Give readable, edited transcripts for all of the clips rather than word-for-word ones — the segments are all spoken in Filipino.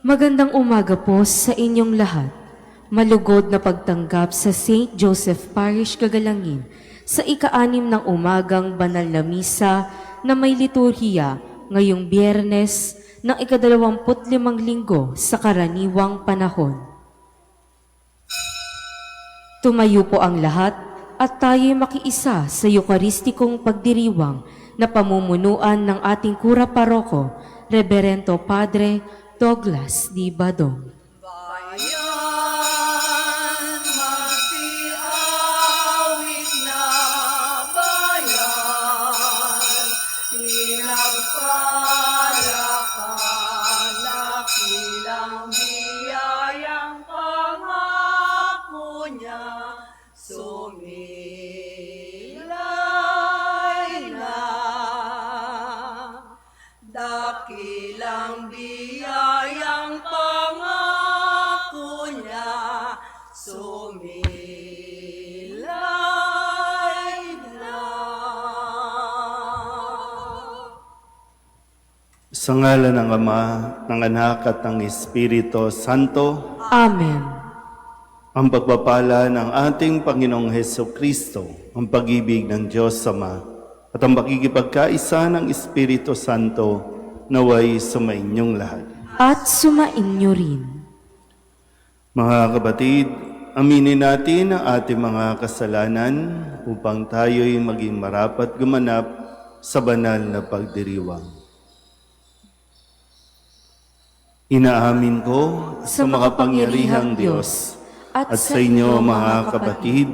Magandang umaga po sa inyong lahat. Malugod na pagtanggap sa St. Joseph Parish Gagalangin sa ika-6 ng umagang banal na misa na may liturhiya ngayong Biyernes ng ika-25 linggo sa karaniwang panahon. Tumayo po ang lahat at tayo'y makiisa sa Eucharistikong pagdiriwang na pamumunuan ng ating kura paroko, Reverendo Padre Douglas D. Badong. Bayan, magsiawit na bayan, pinagpalakan, nakilang biyayang pangako niya, sumilay na. Dakilang biyayang pangako niya, sumilay na. Sa ngalan ng Ama, ng Anak at ng Espiritu Santo, Amen. ang pagpapala ng ating Panginoong Hesukristo, ang pag-ibig ng Diyos Ama, at ang pakikipagkaisa ng Espiritu Santo naway sumainyong lahat. At sumainyo rin. Mga kapatid, aminin natin ang ating mga kasalanan upang tayo'y maging marapat gumanap sa banal na pagdiriwang. Inaamin ko sa makapangyarihang Diyos at sa inyo mga kapatid,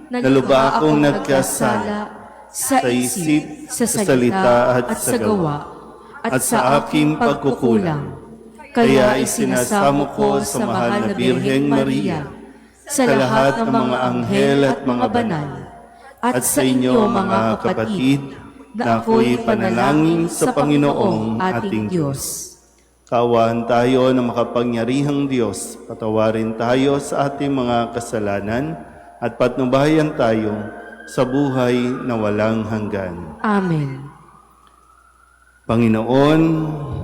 na lubha akong nagkasala sa isip, sa salita at sa gawa, at sa aking pagkukulang. Kaya isinasamo ko sa mahal na Birheng Maria, sa lahat ng mga anghel at mga banal, at sa inyo mga kapatid, na ako'y panalangin sa Panginoong ating Diyos. Kaawaan tayo ng makapangyarihang Diyos, patawarin tayo sa ating mga kasalanan, at patnubayan tayo sa buhay na walang hanggan. Amen. Panginoon,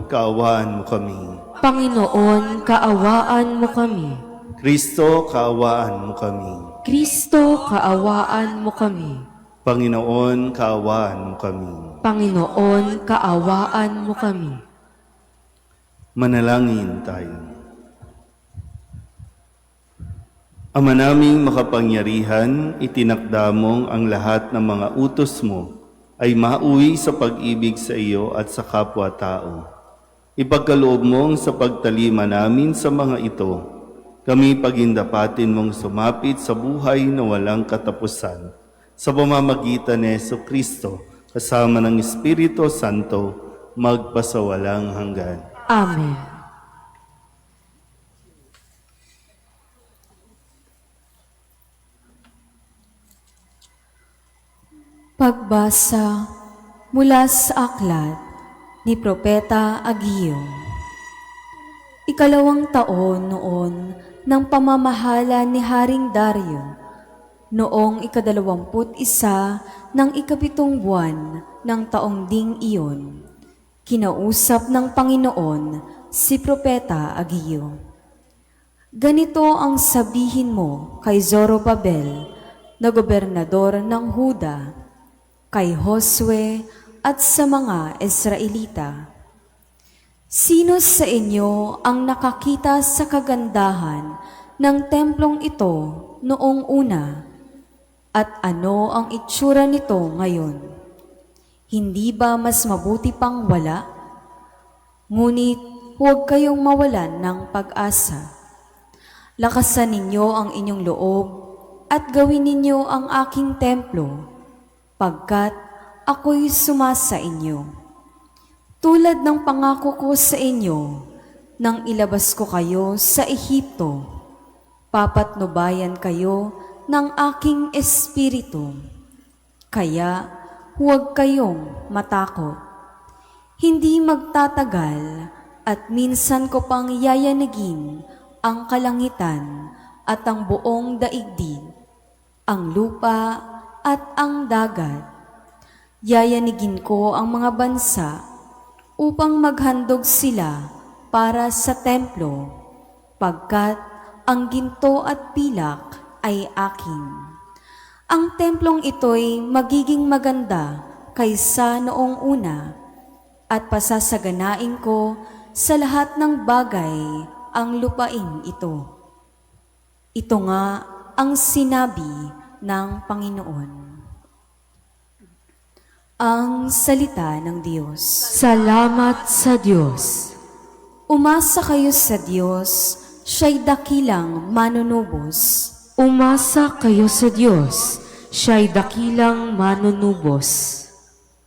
kaawaan mo kami. Panginoon, kaawaan mo kami. Kristo, kaawaan mo kami. Kristo, kaawaan mo kami. Panginoon, kaawaan mo kami. Panginoon, kaawaan mo kami. Manalangin tayo. Ama naming makapangyarihan, itinakda mong ang lahat ng mga utos mo ay mauwi sa pag-ibig sa iyo at sa kapwa-tao. Ipagkaloob mong sa pagtalima namin sa mga ito, kami pagindapatin mong sumapit sa buhay na walang katapusan, sa pamamagitan ni Jesucristo, kasama ng Espiritu Santo, magpasawalang hanggan. Amen. Pagbasa mula sa aklat ni Propeta Ageo. Ikalawang taon noon ng pamamahala ni Haring Dario, noong ika-21 ng ika-7 buwan ng taong ding iyon, kinausap ng Panginoon si Propeta Ageo. Ganito ang sabihin mo kay Zorobabel na gobernador ng Huda, kay Josue at sa mga Israelita. Sino sa inyo ang nakakita sa kagandahan ng templong ito noong una? At ano ang itsura nito ngayon? Hindi ba mas mabuti pang wala? Ngunit huwag kayong mawalan ng pag-asa. Lakasan ninyo ang inyong loob at gawin ninyo ang aking templo, pagkat ako'y sumasa inyo. Tulad ng pangako ko sa inyo, nang ilabas ko kayo sa Ehipto, papatnubayan kayo ng aking espiritu. Kaya huwag kayong matakot. Hindi magtatagal at minsan ko pang yayanigin ang kalangitan at ang buong daigdig, ang lupa at ang dagat. Yayanigin ko ang mga bansa upang maghandog sila para sa templo, pagkat ang ginto at pilak ay akin. Ang templong ito'y magiging maganda kaysa noong una, at pasasaganain ko sa lahat ng bagay ang lupain ito. Ito nga ang sinabi ng Panginoon. Ang salita ng Diyos. Salamat sa Diyos. Umasa kayo sa Diyos, siya'y dakilang manunubos. Umasa kayo sa Diyos, siya'y dakilang manunubos.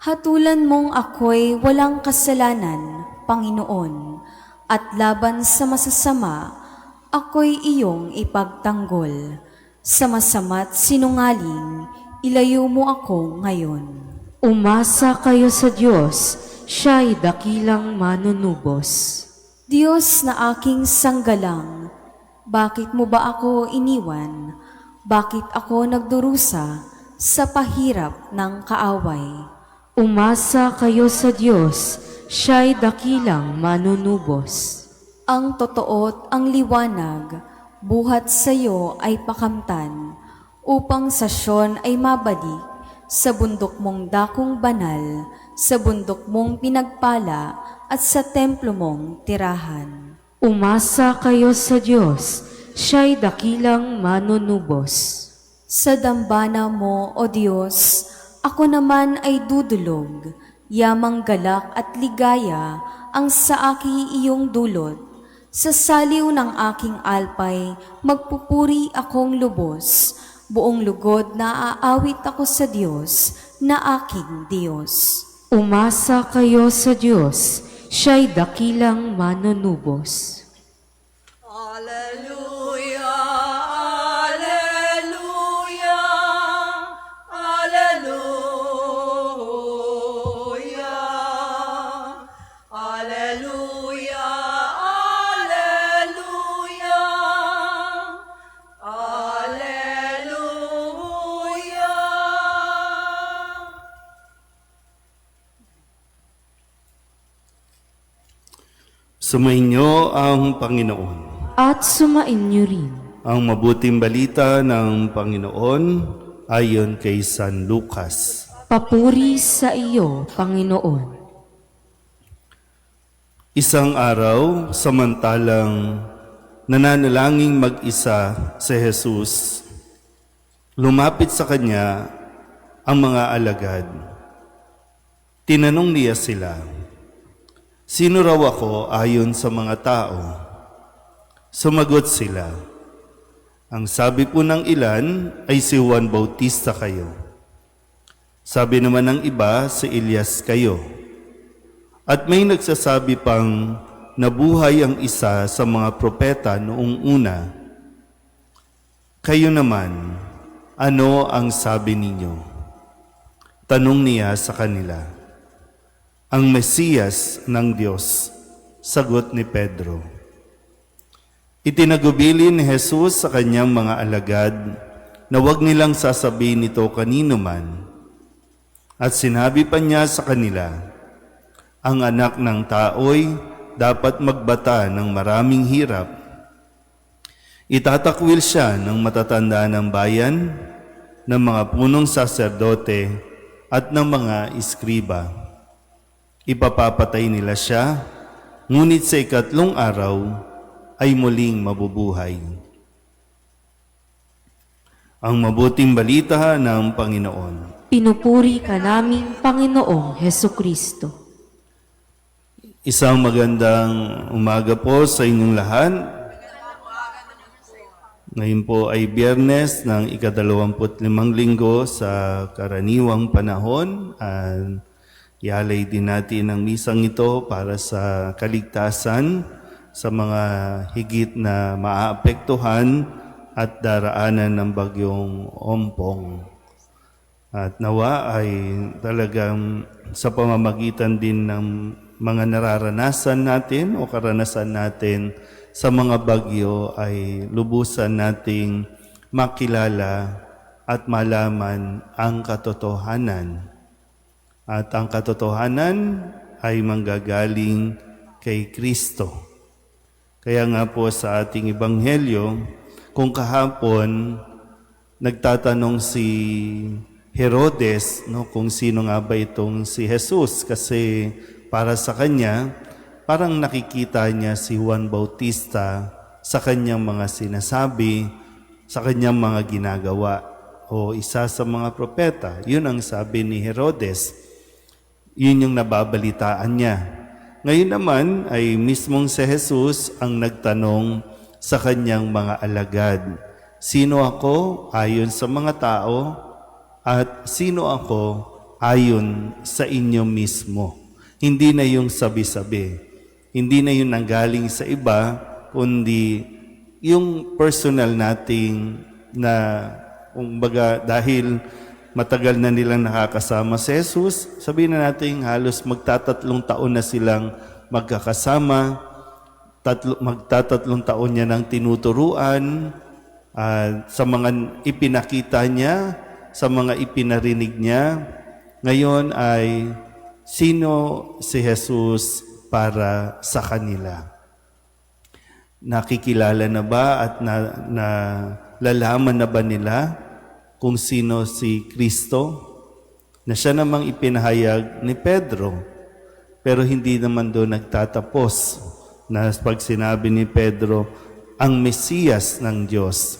Hatulan mong ako'y walang kasalanan, Panginoon, at laban sa masasama, ako'y iyong ipagtanggol. Sa masama't sinungaling, ilayo mo ako ngayon. Umasa kayo sa Diyos, siya'y dakilang manunubos. Diyos na aking sanggalang, bakit mo ba ako iniwan? Bakit ako nagdurusa sa pahirap ng kaaway? Umasa kayo sa Diyos, siya'y dakilang manunubos. Ang totoo't ang liwanag, buhat sa iyo ay pakamtan, upang sa Siyon ay mabalik, sa bundok mong dakong banal, sa bundok mong pinagpala, at sa templo mong tirahan. Umasa kayo sa Diyos, siya'y dakilang manunubos. Sa dambana mo, O Diyos, ako naman ay dudulog, yamang galak at ligaya ang sa aking iyong dulot. Sa saliw ng aking alpay, magpupuri akong lubos, buong lugod na aawit ako sa Diyos, na aking Diyos. Umasa kayo sa Diyos, siya'y dakilang manunubos. Alleluia, alleluia, alleluia, alleluia, alleluia, alleluia. Sumainyo ang Panginoon. At sumain niyo rin. Ang mabuting balita ng Panginoon ayon kay San Lucas. Papuri sa iyo, Panginoon. Isang araw, samantalang nananalangin mag-isa si Jesus, lumapit sa kanya ang mga alagad. Tinanong niya sila, "Sino raw ako ayon sa mga tao?" Sumagot sila, "Ang sabi po ng ilan ay si Juan Bautista kayo. Sabi naman ng iba, si Elias kayo. At may nagsasabi pang nabuhay ang isa sa mga propeta noong una. Kayo naman, ano ang sabi ninyo?" Tanong niya sa kanila. "Ang Mesiyas ng Diyos," sagot ni Pedro. Itinagubili ni Jesus sa kanyang mga alagad na huwag nilang sasabihin ito kanino man. At sinabi pa niya sa kanila, "Ang anak ng tao'y dapat magbata ng maraming hirap. Itatakwil siya ng matatanda ng bayan, ng mga punong saserdote at ng mga iskriba. Ipapapatay nila siya, ngunit sa ikatlong araw ay muling mabubuhay." Ang mabuting balita ng Panginoon. Pinupuri ka naming Panginoong Hesukristo. Isang magandang umaga po sa inyong lahat. Ngayon po ay Biyernes ng ika-25 linggo sa karaniwang panahon. Ialay din natin ang misang ito para sa kaligtasan sa mga higit na maaapektuhan at daraanan ng bagyong Ompong. At nawa ay talagang sa pamamagitan din ng mga nararanasan natin o karanasan natin sa mga bagyo ay lubusan nating makilala at malaman ang katotohanan. At ang katotohanan ay manggagaling kay Kristo. Kaya nga po sa ating ebanghelyo, kung kahapon nagtatanong si Herodes kung sino nga ba itong si Jesus kasi para sa kanya, parang nakikita niya si Juan Bautista sa kanyang mga sinasabi, sa kanyang mga ginagawa o isa sa mga propeta. Yun ang sabi ni Herodes. Yun yung nababalitaan niya. Ngayon naman ay mismong si Jesus ang nagtanong sa kanyang mga alagad, sino ako ayon sa mga tao at sino ako ayon sa inyo mismo? Hindi na yung sabi-sabi. Hindi na yung nanggaling sa iba, kundi yung personal nating na kumbaga dahil matagal na nilang nakakasama si Jesus, sabihin na natin halos magtatatlong taon na silang magkakasama, magtatatlong taon niya ng tinuturuan, sa mga ipinakita niya, sa mga ipinarinig niya. Ngayon ay sino si Jesus para sa kanila? Nakikilala na ba at nalalaman na ba nila kung sino si Kristo? Na siya namang ipinahayag ni Pedro. Pero hindi naman doon nagtatapos na pag sinabi ni Pedro, ang Mesiyas ng Diyos.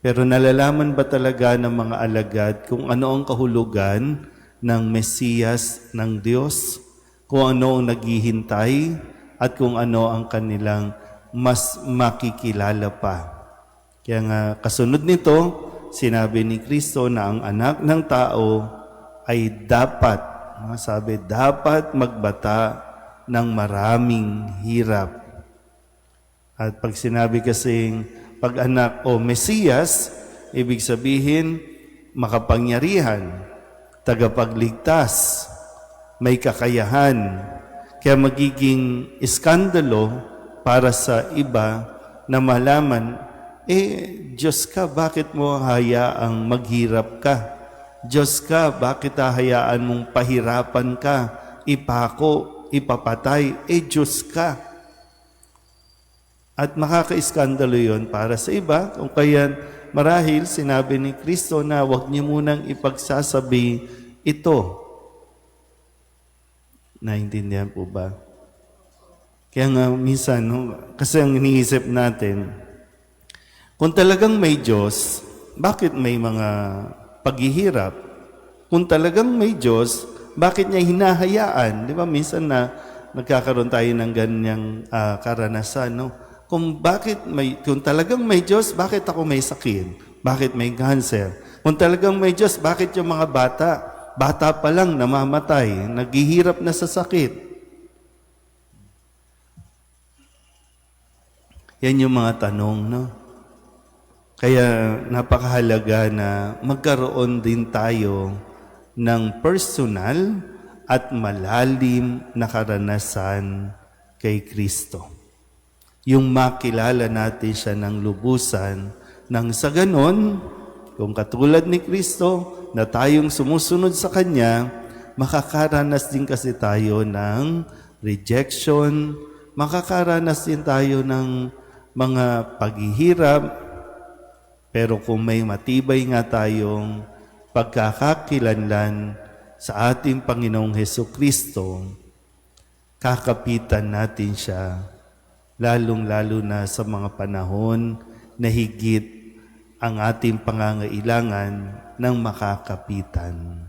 Pero nalalaman ba talaga ng mga alagad kung ano ang kahulugan ng Mesiyas ng Diyos? Kung ano ang naghihintay at kung ano ang kanilang mas makikilala pa. Kaya nga kasunod nito, sinabi ni Kristo na ang anak ng tao ay dapat magbata ng maraming hirap. At pag sinabi kasing pag-anak o Mesiyas, ibig sabihin makapangyarihan, tagapagligtas, may kakayahan. Kaya magiging iskandalo para sa iba na malaman, Diyos ka, bakit mo hayaang maghirap ka? Diyos ka, bakit hahayaan mong pahirapan ka, ipako, ipapatay? Diyos ka. At makaka-iskandalo yun para sa iba. Kung kaya marahil sinabi ni Kristo na huwag niyo munang ipagsasabi ito. Naintindihan po ba? Kaya nga minsan, kasi ang iniisip natin, kung talagang may Diyos, bakit may mga paghihirap? Kung talagang may Diyos, bakit niya hinahayaan? Di ba minsan na nagkakaroon tayo ng ganyang karanasan, no? Kung talagang may Diyos, bakit ako may sakit? Bakit may cancer? Kung talagang may Diyos, bakit yung mga bata pa lang namamatay, naghihirap na sa sakit? Yan yung mga tanong, no? Kaya napakahalaga na magkaroon din tayo ng personal at malalim na karanasan kay Kristo. Yung makilala natin siya ng lubusan, nang sa ganon, kung katulad ni Kristo na tayong sumusunod sa Kanya, makakaranas din kasi tayo ng rejection, makakaranas din tayo ng mga paghihirap. Pero kung may matibay nga tayong pagkakakilanlan sa ating Panginoong Hesukristo, kakapitan natin siya, lalong-lalo na sa mga panahon na higit ang ating pangangailangan ng makakapitan.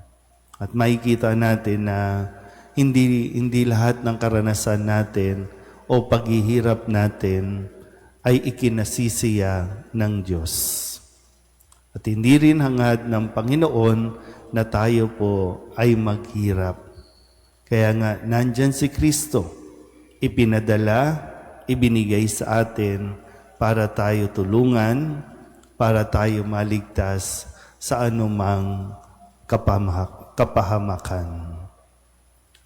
At makikita natin na hindi lahat ng karanasan natin o paghihirap natin ay ikinasisiya ng Diyos. At hindi rin hangad ng Panginoon na tayo po ay maghirap. Kaya nga, nandyan si Kristo, ipinadala, ibinigay sa atin para tayo tulungan, para tayo maligtas sa anumang kapahamakan.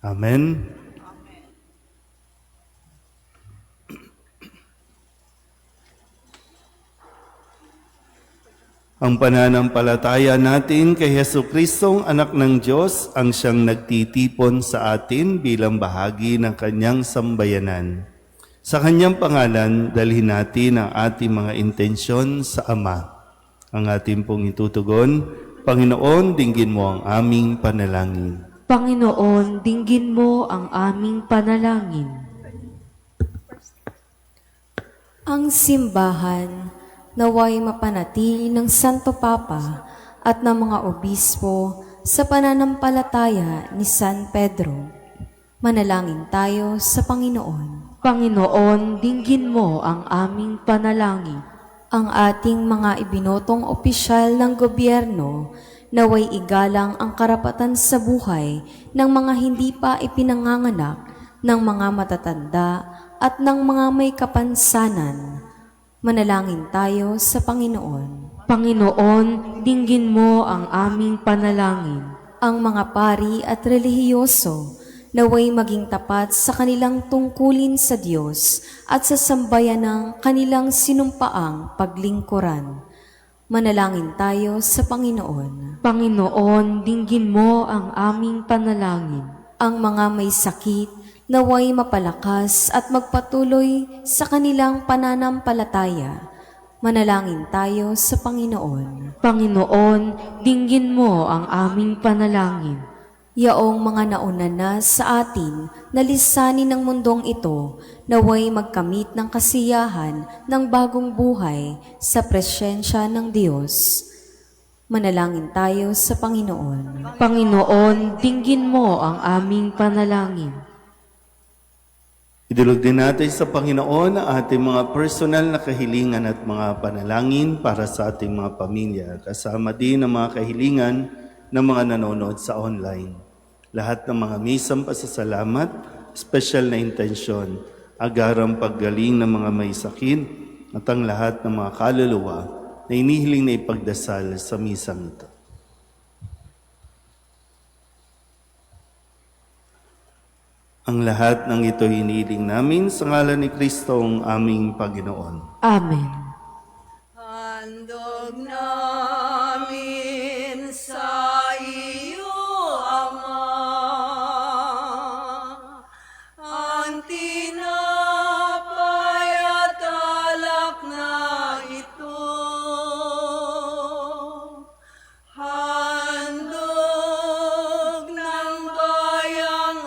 Amen? Ang pananampalataya natin kay Jesucristo, anak ng Diyos, ang siyang nagtitipon sa atin bilang bahagi ng kanyang sambayanan. Sa kanyang pangalan, dalhin natin ang ating mga intensyon sa Ama. Ang ating pong itutugon, Panginoon, dinggin mo ang aming panalangin. Panginoon, dinggin mo ang aming panalangin. Ang simbahan naway mapanatili ng Santo Papa at ng mga obispo sa pananampalataya ni San Pedro. Manalangin tayo sa Panginoon. Panginoon, dinggin mo ang aming panalangin. Ang ating mga ibinotong opisyal ng gobyerno naway igalang ang karapatan sa buhay ng mga hindi pa ipinanganganak, ng mga matatanda at ng mga may kapansanan. Manalangin tayo sa Panginoon. Panginoon, dinggin mo ang aming panalangin. Ang mga pari at relihiyoso naway maging tapat sa kanilang tungkulin sa Diyos at sa sambayan ng kanilang sinumpaang paglingkuran. Manalangin tayo sa Panginoon. Panginoon, dinggin mo ang aming panalangin. Ang mga may sakit naway mapalakas at magpatuloy sa kanilang pananampalataya. Manalangin tayo sa Panginoon. Panginoon, dinggin mo ang aming panalangin. Yaong mga nauna na sa atin na lisanin ng mundong ito, naway magkamit ng kasiyahan ng bagong buhay sa presensya ng Diyos. Manalangin tayo sa Panginoon. Panginoon, dinggin mo ang aming panalangin. Idulog din natin sa Panginoon ang ating mga personal na kahilingan at mga panalangin para sa ating mga pamilya. Kasama din ang mga kahilingan ng mga nanonood sa online. Lahat ng mga misang pasasalamat, special na intensyon, agarang paggaling ng mga may sakit at ang lahat ng mga kaluluwa na inihiling na ipagdasal sa misang ito. Ang lahat ng ito hinihiling namin sa ngalan ni Kristong aming Panginoon. Amen. Handog namin sa iyo, Ama, ang tinapay at alak na ito. Handog ng bayang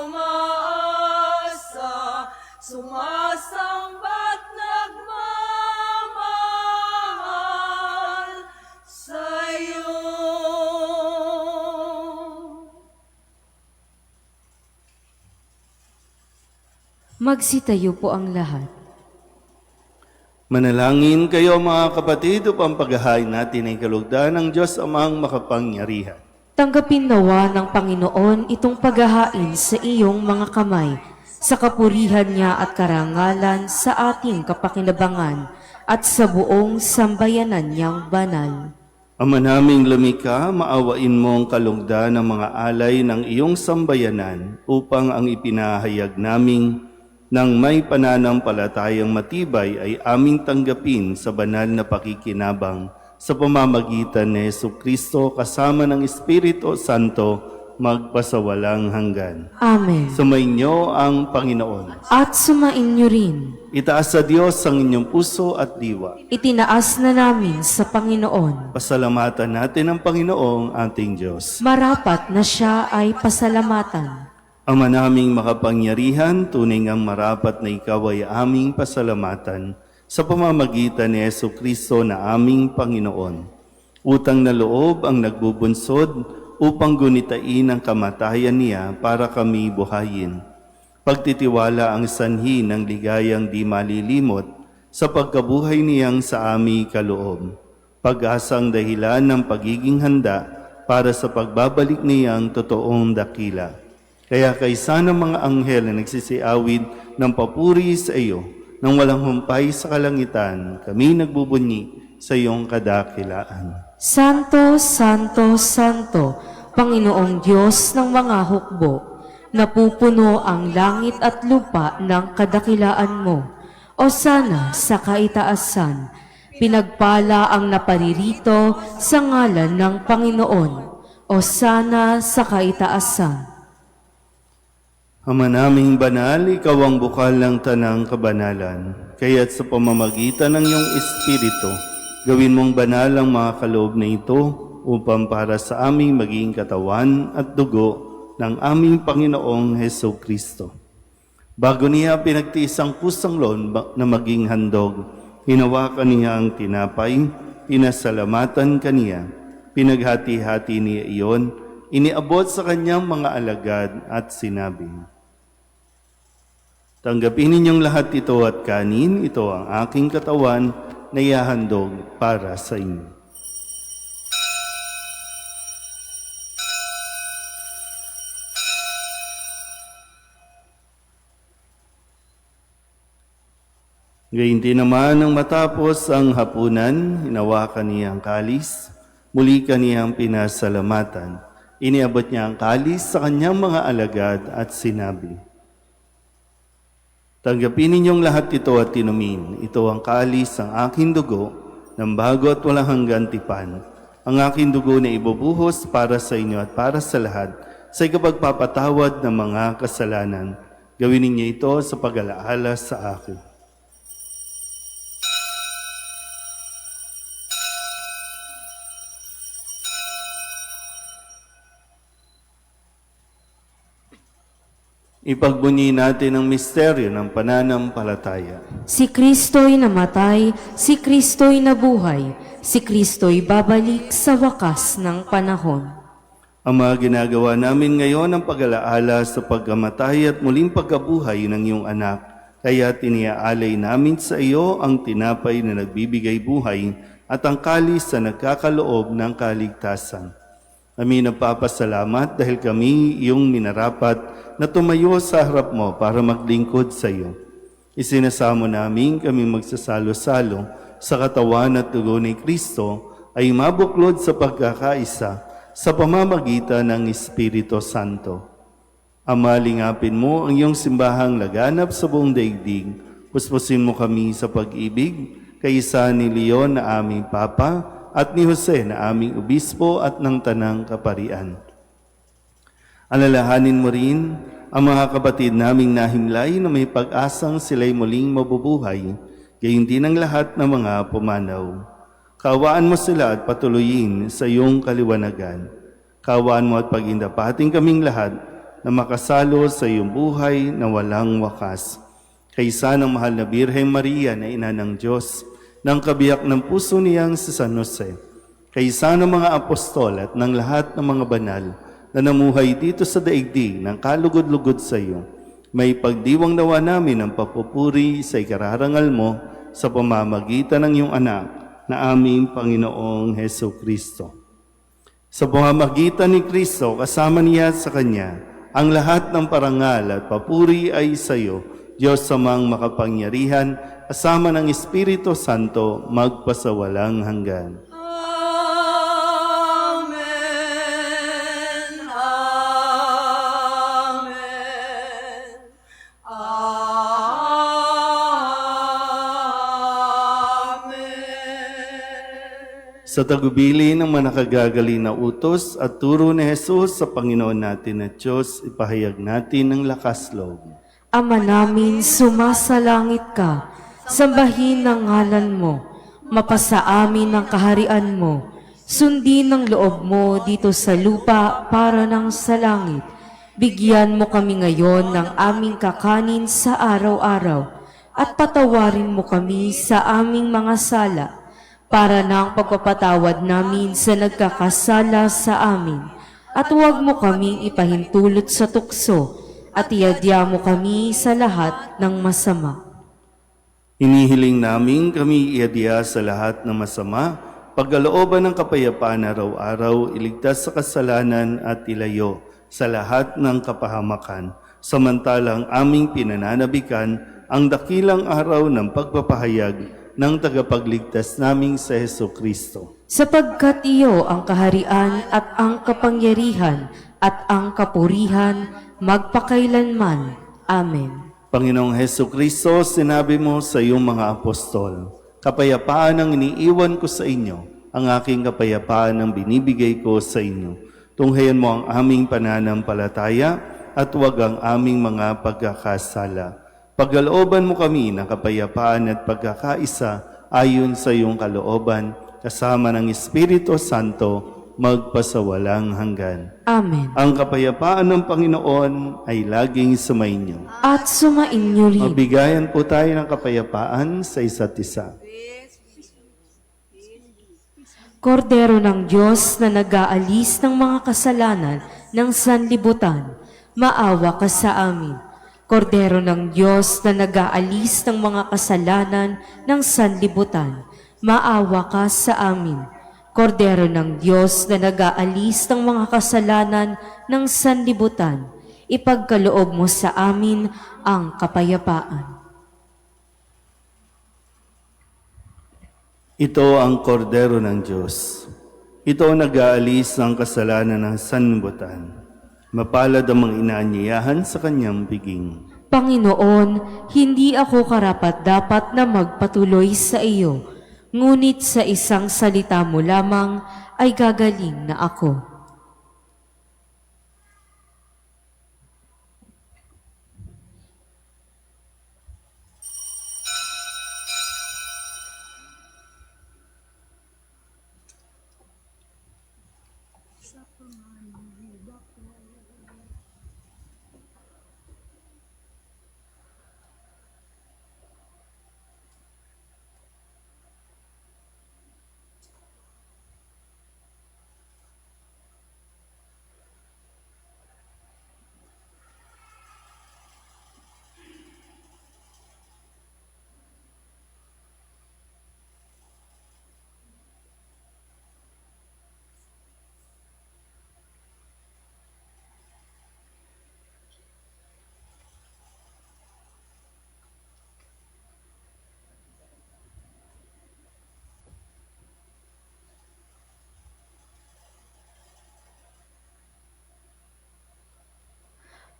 umaasa, sumasamba't nagmamahal sa'yo. Magsitayo po ang lahat. Manalangin kayo mga kapatid upang paghahain natin ay kalugdan ng Diyos Amang makapangyarihan. Tanggapin nawa ng Panginoon itong paghahain sa iyong mga kamay, sa kapurihan niya at karangalan sa ating kapakinabangan at sa buong sambayanan niyang banal. Ama naming lumikha, maawain mo ang kalugdan ng mga alay ng iyong sambayanan upang ang ipinahayag naming nang may pananampalatayang matibay ay aming tanggapin sa banal na pakikinabang sa pamamagitan ni Jesucristo kasama ng Espiritu Santo magpasawalang hanggan. Amen. Sumainyo ang Panginoon. At sumainyo rin. Itaas sa Diyos ang inyong puso at diwa. Itinaas na namin sa Panginoon. Pasalamatan natin ang Panginoong ating Diyos. Marapat na siya ay pasalamatan. Ama naming makapangyarihan, tunay ngang marapat na ikaw ay aming pasalamatan sa pamamagitan ni Jesucristo na aming Panginoon. Utang na loob ang nagbubunsod upang gunitain ang kamatayan niya para kami buhayin. Pagtitiwala ang sanhi ng ligayang di malilimot sa pagkabuhay niyang sa aming kaloob. Pag-asang dahilan ng pagiging handa para sa pagbabalik niyang totoong dakila. Kaya kaysa ng mga anghel na nagsisiawid ng papuri sa iyo, nang walang humpay sa kalangitan, kami nagbubunyi sa iyong kadakilaan. Santo, Santo, Santo, Panginoong Diyos ng mga hukbo, napupuno ang langit at lupa ng kadakilaan mo. O sana sa kaitaasan, pinagpala ang naparirito sa ngalan ng Panginoon. O sana sa kaitaasan. Ama naming banal, ikaw ang bukal ng tanang kabanalan. Kaya't sa pamamagitan ng iyong Espiritu, gawin mong banal ang mga kaloob na ito upang para sa aming maging katawan at dugo ng aming Panginoong Heso Kristo. Bago niya pinagtiis ang kusang loob na maging handog, hinawakan niya ang tinapay, pinasalamatan kaniya, pinaghati-hati niya iyon, iniabot sa kanyang mga alagad at sinabi, "Tanggapin ninyong lahat ito at kanin, ito ang aking katawan na ihahandog para sa inyo." Gayun din naman nang matapos ang hapunan, hinawakan niya ang kalis, muli kaniyang pinasalamatan. Iniabot niya ang kalis sa kanyang mga alagad at sinabi, "Tanggapin ninyong lahat ito at inumin. Ito ang kalis ng aking dugo ng bago at walang hanggan tipan. Ang aking dugo na ibubuhos para sa inyo at para sa lahat sa ikapagpapatawad ng mga kasalanan. Gawin ninyo ito sa pag-alaala sa akin." Ipagbunyi natin ang misteryo ng pananampalataya. Si Kristo'y namatay, si Kristo'y nabuhay, si Kristo'y babalik sa wakas ng panahon. Ama, ginagawa namin ngayon ang pag-alaala sa pagkamatay at muling pagkabuhay ng iyong anak. Kaya tiniaalay namin sa iyo ang tinapay na nagbibigay buhay at ang kalis na nagkakaloob ng kaligtasan. Kami nagpapasalamat dahil kami iyong minarapat na tumayo sa harap mo para maglingkod sa iyo. Isinasamo namin kami magsasalo-salo sa katawan at dugo ni Kristo ay mabuklod sa pagkakaisa sa pamamagitan ng Espiritu Santo. Ama, lingapin mo ang iyong simbahang laganap sa buong daigdig. Puspusin mo kami sa pag-ibig, kaysa ni Leon na aming Papa at ni Jose na aming Obispo at ng Tanang Kaparian. Alalahanin mo rin ang mga kapatid naming nahimlay na may pag-asang sila'y muling mabubuhay, gayon din ang lahat ng mga pumanaw. Kaawaan mo sila at patuloyin sa iyong kaliwanagan. Kaawaan mo at pagindapating kaming lahat na makasalo sa iyong buhay na walang wakas. Kaysa ng mahal na Birheng Maria na ina ng Diyos, ng kabiyak ng puso niyang si San Jose, kaysa ng mga apostol at ng lahat ng mga banal na namuhay dito sa daigdig ng kalugod-lugod sa iyo, may pagdiwang nawa namin ang papupuri sa ikararangal mo sa pamamagitan ng iyong anak na aming Panginoong Heso Kristo. Sa pamamagitan ni Kristo, kasama niya sa Kanya, ang lahat ng parangal at papuri ay sa iyo, Diyos Amang makapangyarihan, kasama ng Espiritu Santo, magpasawalang hanggan. Amen. Amen. Amen. Sa tagubili ng manakagagaling na utos at turo ni Jesus sa Panginoon natin at Diyos, ipahayag natin ng lakas loob. Ama namin, sumasalangit ka, sambahin ang ngalan mo, mapasa amin ang kaharian mo, sundin ang loob mo dito sa lupa para ng sa langit. Bigyan mo kami ngayon ng aming kakanin sa araw-araw, at patawarin mo kami sa aming mga sala, para ng pagpapatawad namin sa nagkakasala sa amin, at huwag mo kaming ipahintulot sa tukso, at iadya mo kami sa lahat ng masama. Inihiling namin kami iadya sa lahat ng masama, pagkalooban ng kapayapaan araw-araw, iligtas sa kasalanan at ilayo sa lahat ng kapahamakan, samantalang aming pinananabikan ang dakilang araw ng pagpapahayag ng tagapagligtas naming sa Heso Kristo. Sapagkat iyo ang kaharian at ang kapangyarihan at ang kapurihan magpakailanman. Amen. Panginoong Heso Kristo, sinabi mo sa iyong mga apostol, kapayapaan ang iniiwan ko sa inyo, ang aking kapayapaan ang binibigay ko sa inyo. Tunghayan mo ang aming pananampalataya at huwag ang aming mga pagkakasala. Pagkalooban mo kami ng kapayapaan at pagkakaisa ayon sa iyong kalooban, kasama ng Espiritu Santo, magpasawalang hanggan. Amen. Ang kapayapaan ng Panginoon ay laging sumainyo. At sumainyo rin. Mabigayan po tayo ng kapayapaan sa isa't isa. Kordero ng Diyos na nag-aalis ng mga kasalanan ng sanlibutan, maawa ka sa amin. Kordero ng Diyos na nag-aalis ng mga kasalanan ng sanlibutan, maawa ka sa amin. Kordero ng Diyos na nag-aalis ng mga kasalanan ng sanlibutan, ipagkaloob mo sa amin ang kapayapaan. Ito ang kordero ng Diyos. Ito ang nag-aalis ng kasalanan ng sanlibutan. Mapalad ang mga inaanyayahan sa kanyang biging. Panginoon, hindi ako karapat-dapat na magpatuloy sa iyo, ngunit sa isang salita mo lamang ay gagaling na ako.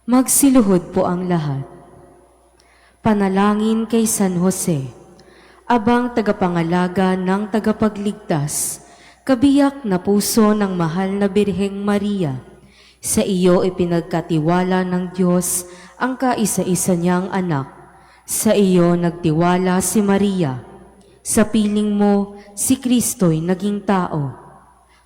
Magsiluhod po ang lahat. Panalangin kay San Jose, abang tagapangalaga ng tagapagligtas, kabiyak na puso ng mahal na Birheng Maria. Sa iyo ipinagkatiwala ng Diyos ang kaisa-isa niyang anak. Sa iyo nagtiwala si Maria. Sa piling mo, si Kristo'y naging tao.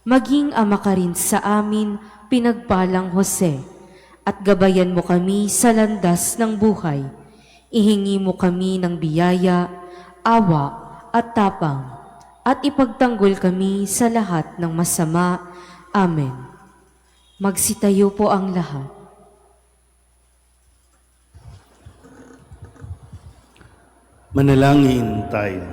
Maging ama ka rin sa amin, pinagpalang Jose. At gabayan mo kami sa landas ng buhay. Ihingi mo kami ng biyaya, awa at tapang, at ipagtanggol kami sa lahat ng masama. Amen. Magsitayo po ang lahat. Manalangin tayo.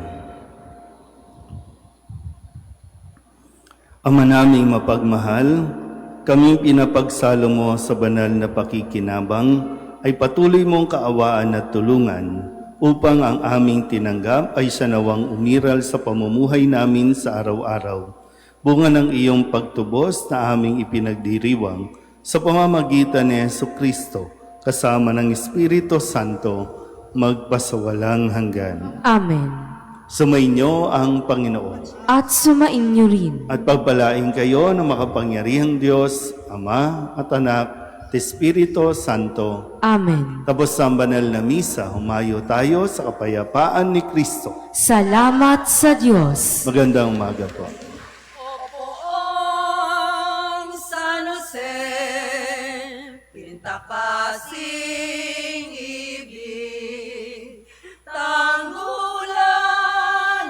Ama naming mapagmahal, kaming pinapagsalo mo sa banal na pakikinabang ay patuloy mong kaawaan at tulungan upang ang aming tinanggap ay sanawang umiral sa pamumuhay namin sa araw-araw. Bunga ng iyong pagtubos na aming ipinagdiriwang sa pamamagitan ni Jesucristo kasama ng Espiritu Santo magpasawalang hanggan. Amen. Sumainyo ang Panginoon. At sumainyo rin. At pagpalain kayo ng makapangyarihang Diyos, Ama at Anak, at Espiritu Santo. Amen. Tapos sa banal na misa, humayo tayo sa kapayapaan ni Kristo. Salamat sa Diyos. Magandang umaga po. Opoong San Jose, pintakasing ibig, tanggulan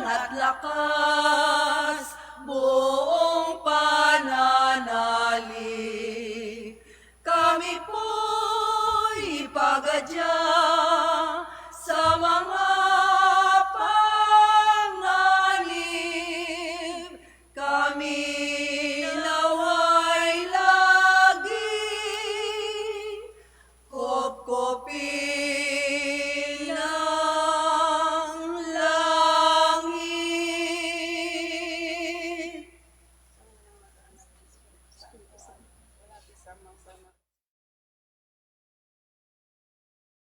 at lakas, buong pananalig. Kami po'y pagadya